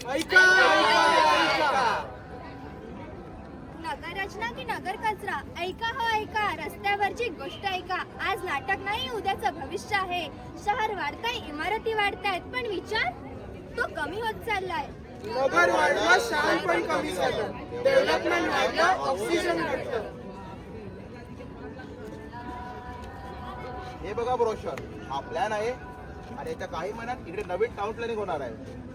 ऐका ऐका. नगर रचना की नगर कचरा? ऐका हो ऐका, रस्त्यावरची गोष्ट ऐका. आज नाटक नाही, उद्याचं भविष्य आहे. शहर वाढतंय, इमारती वाढतायत, पण विचार तो कमी होत चाललाय. नगर वाढलं, शान पण कमी झालं. डेव्हलपमेंट वाढलं, ऑक्सिजन घटलं. हे बघा ब्रोशर, हा प्लॅन आहे आणि येत्या काही महिन्यात इकडे नवीन टाउन प्लॅनिंग होणार आहे.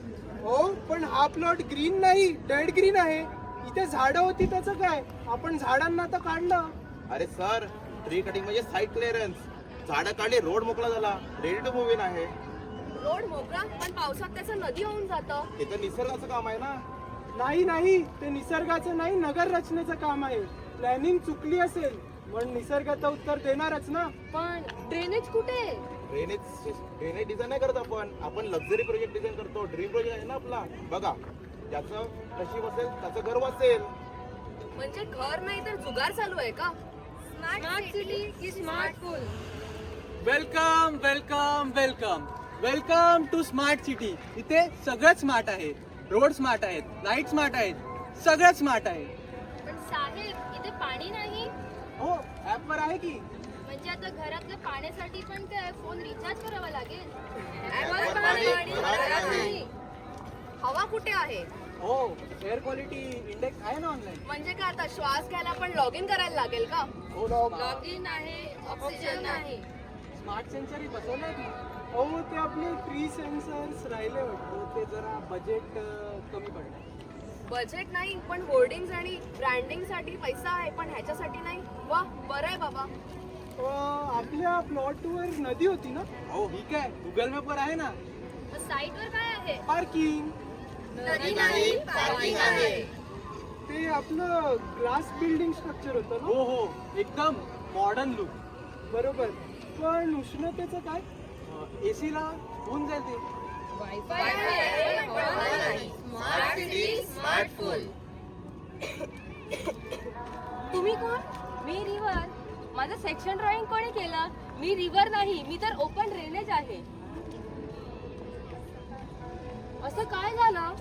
हो, पण हा प्लॉट ग्रीन नाही, डेड ग्रीन आहे. इथे झाडं होती, त्याचं काय? आपण झाडांना तर काढलं. अरे सर, ट्री कटिंग म्हणजे साईट क्लिअरन्स. झाडं काढली, रोड मोकळा झाला, रेडी टू मूव्ह इन आहे. रोड मोकळा, पण पावसात त्याचं नदी होऊन जातं. ते तर निसर्गाचं काम आहे ना. नाही, ते निसर्गाचं नाही, नगर रचनेचं काम आहे. प्लॅनिंग चुकली असेल, पण निसर्गाचं उत्तर देणारच ना. पण ड्रेनेज कुठे? ड्रेनेज डिझाईन नाही करत आपण लक्झरी प्रोजेक्ट डिझाईन करतो. ड्रीम प्रोजेक्ट आहे ना आपला. बघा, ज्याचं नशीब असेल त्याचं गर्व असेल. म्हणजे घर नाही तर जुगार चालू आहे का? स्मार्ट सिटी की smart pool? Welcome welcome welcome welcome to smart city. इथे सगळं स्मार्ट आहे. रोड स्मार्ट आहेत, लाईट स्मार्ट आहेत, सगळं स्मार्ट आहे. पण साहेब, इथे पाणी नाही. हो, ऍपवर आहे की. म्हणजे आता घरातल्या पाण्यासाठी पण काय फोन रिचार्ज करावा लागेल? हवा कुठे आहे? हो, एअर क्वालिटी इंडेक्स आहे ना ऑनलाईन. म्हणजे काय आता श्वास घ्यायला पण लॉग इन करायला लागेल का? हो, लॉग इन आहे, ऑक्सिजन नाही. स्मार्ट सेन्सरही बसवलंय की. हो, ते आपले ट्री सेन्सर्स राहिले वाटतं. ते जरा बजेट कमी पडलं. बजेट नाही, पण होर्डिंग्स आणि ब्रँडिंग साठी पैसा आहे, पण ह्याच्यासाठी नाही. वा, बरं आहे बाबा. आपल्या प्लॉटवर नदी होती ना. हो, ठीक आहे, गुगल मॅपवर आहे ना. साईटवर काय आहे? पार्किंग. नदी नाही, पार्किंग आहे. ते आपलं ग्लास बिल्डिंग स्ट्रक्चर होतं ना. हो हो, एकदम मॉडर्न लुक. बरोबर. पण उष्णतेचं काय? एसी ला होऊन जाईल ते. स्मार्ट सिटी स्मार्ट पूल. तुम्ही कोण? मी रिव्हर. माझं सेक्शन ड्रॉइंग कोणी केलं? मी रिव्हर नाही, मी तर ओपन ड्रेनेज आहे. असं काय झालं?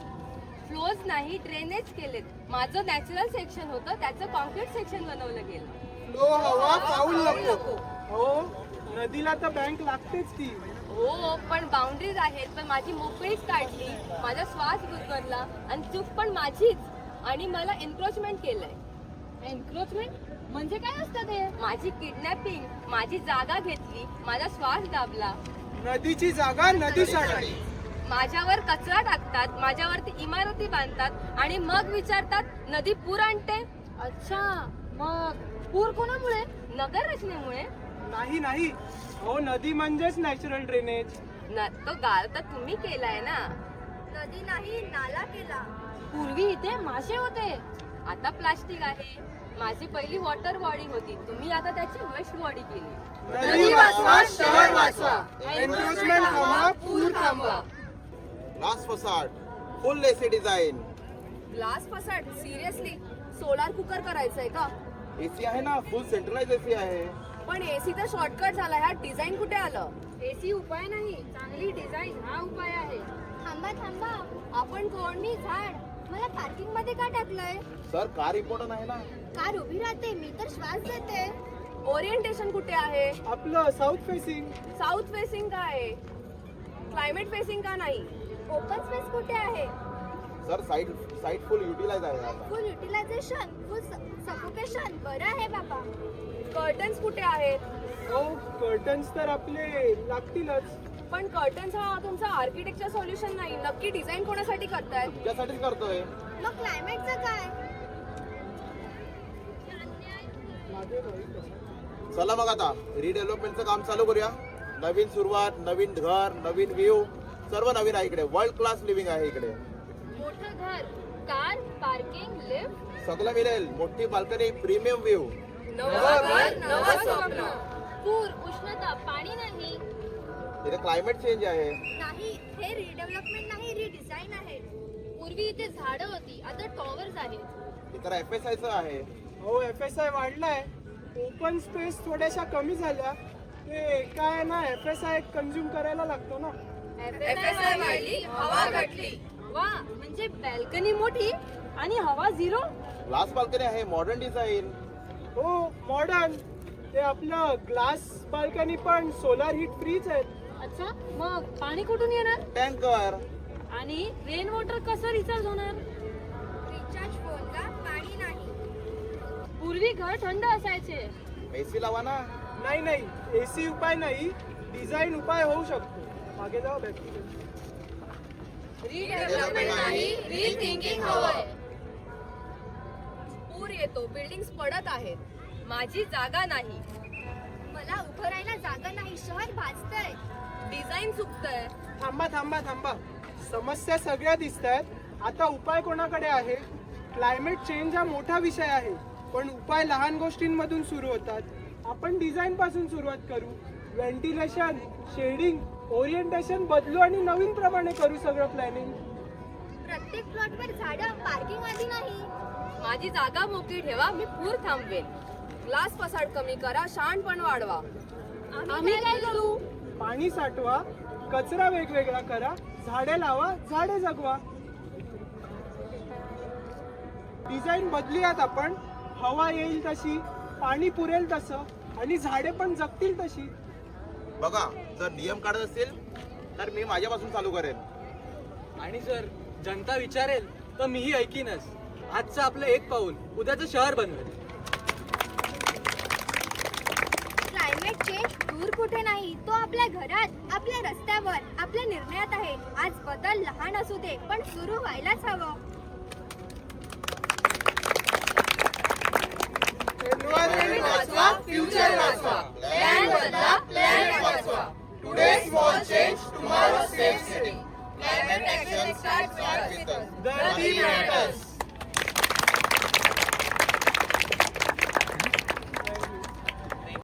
फ्लोज नाही, ड्रेनेज केलेत. माझं नॅचरल सेक्शन होतं, त्याचं कॉन्क्रीट सेक्शन बनवलं गेलं. लो हवा पाऊल नको. हो, नदीला तर बँक लागतेच ती. हो, पण बाउंड्रीज आहेत. पण माझी मोकळीच काढली, माझा श्वास गुदमरला आणि चूक पण माझीच. आणि मला एन्क्रोचमेंट केलंय. एन्क्रोचमेंट म्हणजे काय असतं ते? माझी किडनॅपिंग, माझी जागा घेतली, माझा श्वास दाबला. नदीची जागा नदीसाठी. माझ्यावर कचरा टाकतात, माझ्यावरती इमारती बांधतात आणि मग विचारतात नदी पूर आणते. अच्छा, मग पूर कोणामुळे? नगर रचनेमुळे. नाही. हो, नदी म्हणजेच नॅचरल ड्रेनेज. तो गाळ तर तुम्ही केलाय ना. नदी नाही, नाला केला. पूर्वी इथे मासे होते, आता प्लास्टिक आहे. माझी पहिली वॉटर बॉडी होती, तुम्ही आता त्याची वेस्ट बॉडी केली. नदी वाचवा, शहर वाचवा. एन्क्रोचमेंट थांबवा, पूर थांबवा. ग्लास फसाड, फुल AC design. Glass facade? Seriously? Solar cooker करायचंय का? एसी आहे ना, फुल सेंट्रलाइज एसी आहे. पण एसी तर शॉर्टकट झाला. ह्यात डिझाईन कुठे आलं? एसी उपाय नाही, चांगली डिझाईन हा उपाय आहे. थांबा. आपण कोण? मी झाड. मला पार्किंग मध्ये का टाकलंय? सर, कार इम्पॉर्टंट आहे ना. कार उभी राहते, मी तर श्वास देते. ओरिएंटेशन कुठे आहे? आपलं साऊथ फेसिंग. साऊथ फेसिंग का आहे? क्लायमेट फेसिंग का नाही? ओपन स्पेस कुठे आहे? सर, साईट फुल युटिलाइज आहे आता. Full utilisation, full suffocation. बरं आहे बाबा. कर्टन्स कुठे आहेत? हो, कर्टन्स तर आपले लागतीलच. पण कर्टन्स हा तुमचा आर्किटेक्चर सोल्युशन नाही. नक्की डिझाईन कोणासाठी करतायत? तुझ्यासाठीच करतोय. मग क्लायमेटचं काय? चला मग आता रिडेव्हलपमेंटचं काम चालू करूया. नवीन सुरुवात, नवीन घर, नवीन व्ह्यू, सर्व नवीन आहे इकडे. वर्ल्ड क्लास लिव्हिंग आहे इकडे. मोठं घर, कार, पार्किंग, लिफ्ट. सगळं मिळेल. मोठी बाल्कनी, प्रीमियम व्ह्यू. नवं घर, नवं स्वप्न. पूर, उष्णता, पाणी नाही. इथे क्लायमेट चेंज आहे. नाही, हे रिडेव्हलपमेंट नाही, रिडिझाईन आहे. पूर्वी इथे झाडं होती, आता टॉवर्स आहेत. इतर FSIचं आहे. हो, FSI वाढलाय. ओपन स्पेस थोड्याशा कमी झाल्या. ते काय ना, FSI कंझ्युम करायला लागतो ना. FSI वाढली, हवा घटली. वा म्हणजे बॅल्कनी मोठी आणि हवा झिरो. ग्लास बाल्कनी आहे, मॉडर्न डिझाईन. हो मॉडर्न. ते आपलं ग्लास बाल्कनी पण सोलार हीट फ्रीच आहेत. अच्छा, मग पाणी कुठून येणार टँकर. आणि रेन वॉटर कसं रिचार्ज होणार? रिचार्ज फोनला पाणी नाही. पूर्वी घर थंड असायचे. एसी लावा ना. नाही एसी उपाय नाही, डिझाईन उपाय होऊ शकतो. मागे जाऊ बॅक. रिडेव्हलपमेंट नाही, रिथिंकिंग हवंय. पूर येतो, बिल्डिंग्स पडत आहेत. माझी जागा नाही. मला उभं राहायला जागा नाही, शहर भाजतंय. डिझाईन चुकतंय. थांबा. समस्या सगळ्या दिसत आहेत. आता उपाय कोणाकडे आहे? क्लायमेट चेंज हा मोठा विषय आहे, पण उपाय लहान गोष्टींमधून सुरू होतात. आपण डिझाईन पासून सुरुवात करू. व्हेंटिलेशन, शेडिंग, ओरिएंटेशन बदलू आणि नवीन प्रमाणे करू सगळं प्लॅनिंग. प्रत्येक प्लॉटवर झाडं, पार्किंग आधी नाही. माझी जागा मोकळी ठेवा, मी पूर थांबवेन. ग्लास फसाड कमी करा, शहाणपण वाढवा. आम्ही काय करू? पाणी साठवा, कचरा वेगवेगळा करा, झाडे लावा, झाडे जगवा. डिझाईन बदलूयात आपण. हवा येईल तशी, पाणी पुरेल तसं आणि झाडे पण जगतील तशी. बघा, जर नियम काढत असतील तर मी माझ्यापासून चालू करेन. आणि जर जनता विचारेल तर मीही ऐकीनच. आजचं आपलं एक पाऊल उद्याचं शहर बनवेल. क्लायमेट चेंज दूर कुठे नाही, तो आपल्या घरात, आपल्या रस्त्यावर, आपल्या निर्णयात आहे. आज बदल लहान असू दे, पण सुरू व्हायलाच हवं. Environment वाचवा, future वाचवा. प्लॅन बदला, प्लॅन वाचवा. Today's small change, tomorrow's safe city. Climate action starts with us. The tea matters.